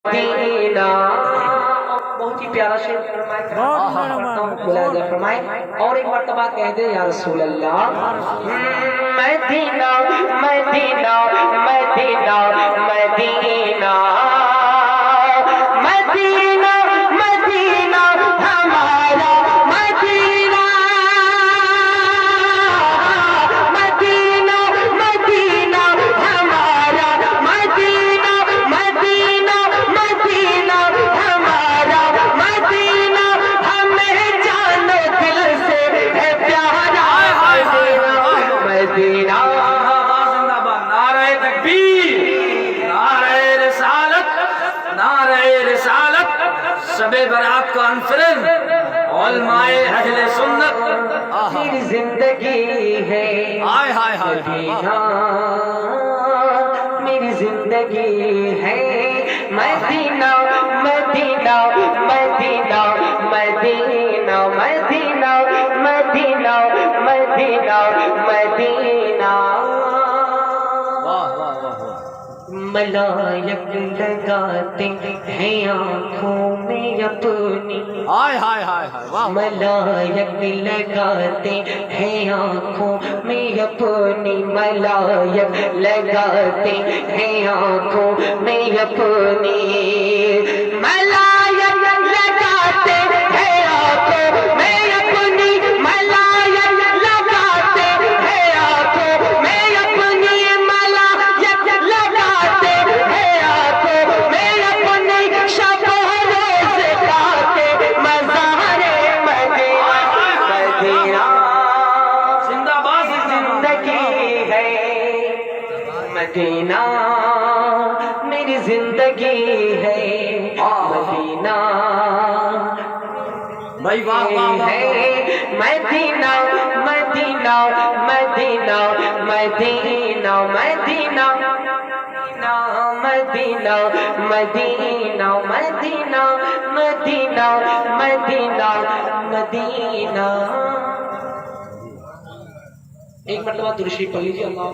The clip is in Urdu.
مدینہ بہت ہی پیارا شعر فرمائے اور ایک مرتبہ کہہ دے یا رسول اللہ مدینہ مدینہ مدینہ مدینہ مدینہ مدینہ ہمارا مدینہ مدینہ مدینہ ہمارا مدینہ مدینہ مدینہ ہمارا مدینہ ہمیں جانو دل سے ہے پیارا مدینہ نعرہ تکبیر، نعرہ رسالت، نعرہ رسالت، شب برات کانفرنس، علماء اہل سنت، میری زندگی ہے ہائے ہائے ہائے مدینہ میری زندگی ہے مدینہ مدینہ مدینہ مدینہ مدینہ مدینہ مدینہ مدینہ واہ واہ واہ واہ، ملائک لگاتے ہیں آنکھوں میں اپنی ہائے ہائے ہائے ہائے واہ، ملائک لگاتے ہیں آنکھوں میں اپنی ملائک لگاتے ہیں آنکھوں میں اپنی ملائک لگاتے ہیں آنکھوں میں اپنی ملائک لگاتے ہیں آنکھوں میں اپنی ملائک لگاتے ہیں آنکھوں میں اپنی شب و روز گاتے مزار مدینہ زندہ باد زندگی ہے مدینہ میری زندگی ہے مدینہ بھائی واہ واہ واہ، ہے مدینہ مدینہ مدینہ مدینہ مدینہ مدینہ مدینہ مدینہ مدینہ مدینہ مدینہ ایک مرتبہ درود شریف پڑھ لیجیے اللہ